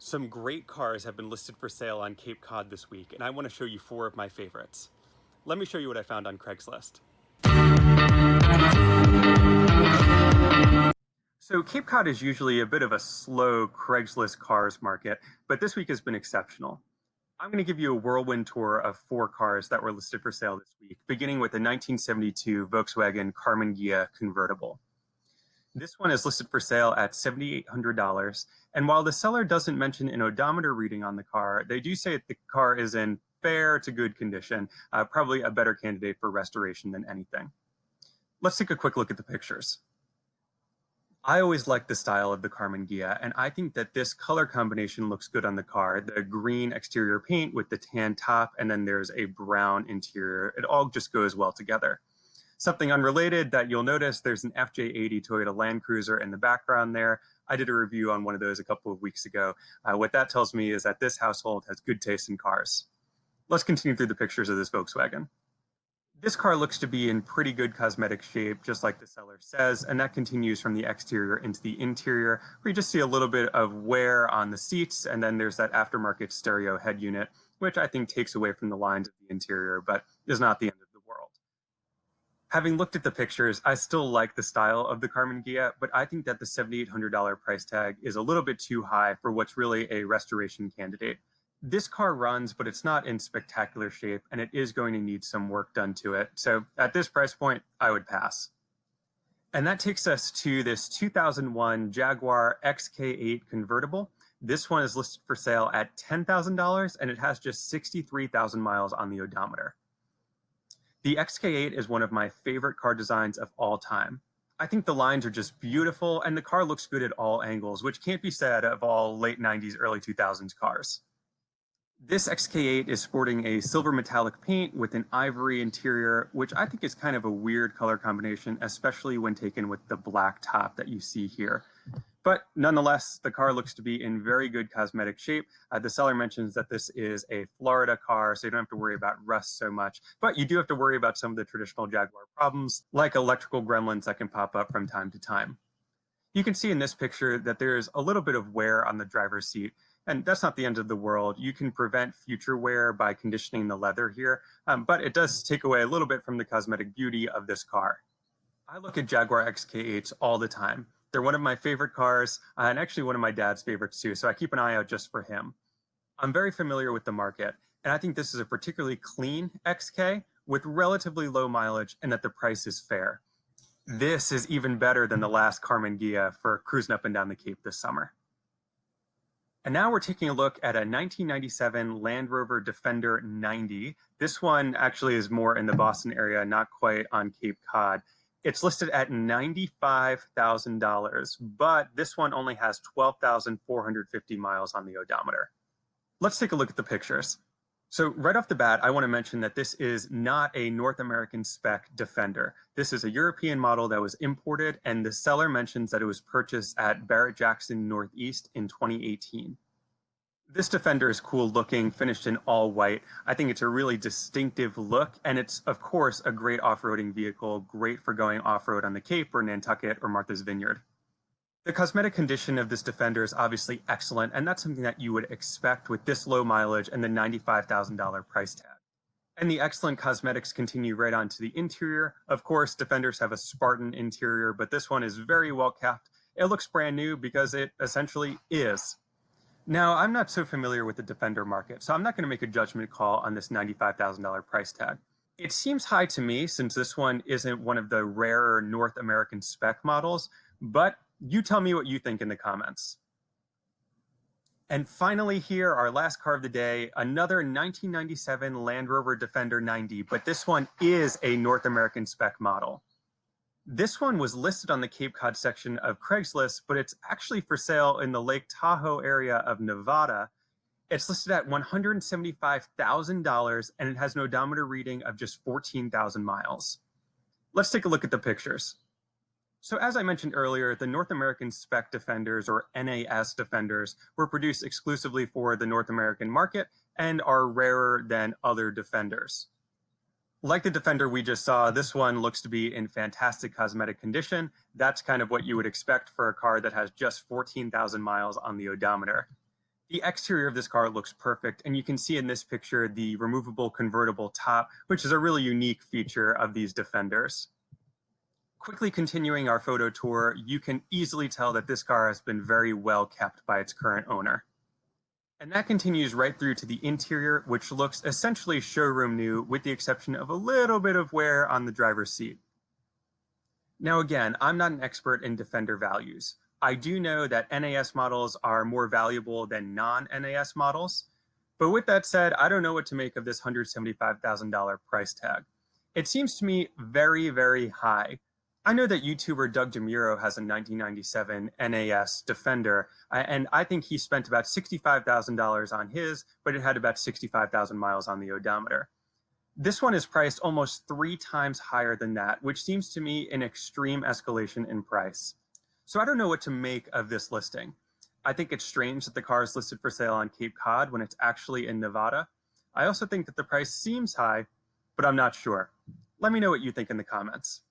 Some great cars have been listed for sale on Cape Cod this week, and I want to show you 4 of my favorites. Let me show you what I found on Craigslist. So Cape Cod is usually a bit of a slow Craigslist cars market, but this week has been exceptional. I'm going to give you a whirlwind tour of 4 cars that were listed for sale this week, beginning with the 1972 Volkswagen Karmann Ghia Convertible. This one is listed for sale at $7,800, and while the seller doesn't mention an odometer reading on the car, they do say that the car is in fair to good condition, probably a better candidate for restoration than anything. Let's take a quick look at the pictures. I always like the style of the Karmann Ghia, and I think that this color combination looks good on the car. The green exterior paint with the tan top, and then there's a brown interior. It all just goes well together. Something unrelated that you'll notice, there's an XJ8 Toyota Land Cruiser in the background there. I did a review on one of those a couple of weeks ago. What that tells me is that this household has good taste in cars. Let's continue through the pictures of this Volkswagen. This car looks to be in pretty good cosmetic shape, just like the seller says, and that continues from the exterior into the interior, where you just see a little bit of wear on the seats, and then there's that aftermarket stereo head unit, which I think takes away from the lines of the interior, but is not the end of the world. Having looked at the pictures, I still like the style of the Karmann Ghia, but I think that the $7,800 price tag is a little bit too high for what's really a restoration candidate. This car runs, but it's not in spectacular shape, and it is going to need some work done to it. So at this price point, I would pass. And that takes us to this 2001 Jaguar XK8 Convertible. This one is listed for sale at $10,000, and it has just 63,000 miles on the odometer. The XK8 is one of my favorite car designs of all time. I think the lines are just beautiful, and the car looks good at all angles, which can't be said of all late 90s, early 2000s cars. This XK8 is sporting a silver metallic paint with an ivory interior, which I think is kind of a weird color combination, especially when taken with the black top that you see here. But nonetheless, the car looks to be in very good cosmetic shape. The seller mentions that this is a Florida car, so you don't have to worry about rust so much. But you do have to worry about some of the traditional Jaguar problems, like electrical gremlins that can pop up from time to time. You can see in this picture that there's a little bit of wear on the driver's seat, and that's not the end of the world. You can prevent future wear by conditioning the leather here, but it does take away a little bit from the cosmetic beauty of this car. I look at Jaguar XK8s all the time. They're one of my favorite cars, and actually one of my dad's favorites too, so I keep an eye out just for him. I'm very familiar with the market, and I think this is a particularly clean XK with relatively low mileage and that the price is fair. This is even better than the last Karmann Ghia for cruising up and down the Cape this summer. And now we're taking a look at a 1997 Land Rover Defender 90. This one actually is more in the Boston area, not quite on Cape Cod. It's listed at $95,000, but this one only has 12,450 miles on the odometer. Let's take a look at the pictures. So right off the bat, I want to mention that this is not a North American spec Defender. This is a European model that was imported, and the seller mentions that it was purchased at Barrett-Jackson Northeast in 2018. This Defender is cool looking, finished in all white. I think it's a really distinctive look, and it's, of course, a great off-roading vehicle, great for going off-road on the Cape or Nantucket or Martha's Vineyard. The cosmetic condition of this Defender is obviously excellent, and that's something that you would expect with this low mileage and the $95,000 price tag. And the excellent cosmetics continue right on to the interior. Of course, Defenders have a Spartan interior, but this one is very well kept. It looks brand new because it essentially is. Now, I'm not so familiar with the Defender market, so I'm not going to make a judgment call on this $95,000 price tag. It seems high to me since this one isn't one of the rarer North American spec models, but you tell me what you think in the comments. And finally here, our last car of the day, another 1997 Land Rover Defender 90, but this one is a North American spec model. This one was listed on the Cape Cod section of Craigslist, but it's actually for sale in the Lake Tahoe area of Nevada. It's listed at $175,000, and it has an odometer reading of just 14,000 miles. Let's take a look at the pictures. So as I mentioned earlier, the North American spec Defenders, or NAS Defenders, were produced exclusively for the North American market and are rarer than other Defenders. Like the Defender we just saw, this one looks to be in fantastic cosmetic condition. That's kind of what you would expect for a car that has just 14,000 miles on the odometer. The exterior of this car looks perfect, and you can see in this picture the removable convertible top, which is a really unique feature of these Defenders. Quickly continuing our photo tour, you can easily tell that this car has been very well kept by its current owner. And that continues right through to the interior, which looks essentially showroom new with the exception of a little bit of wear on the driver's seat. Now again, I'm not an expert in Defender values. I do know that NAS models are more valuable than non-NAS models, but with that said, I don't know what to make of this $175,000 price tag. It seems to me very, very high. I know that YouTuber Doug DeMuro has a 1997 NAS Defender, and I think he spent about $65,000 on his, but it had about 65,000 miles on the odometer. This one is priced almost 3 times higher than that, which seems to me an extreme escalation in price. So I don't know what to make of this listing. I think it's strange that the car is listed for sale on Cape Cod when it's actually in Nevada. I also think that the price seems high, but I'm not sure. Let me know what you think in the comments.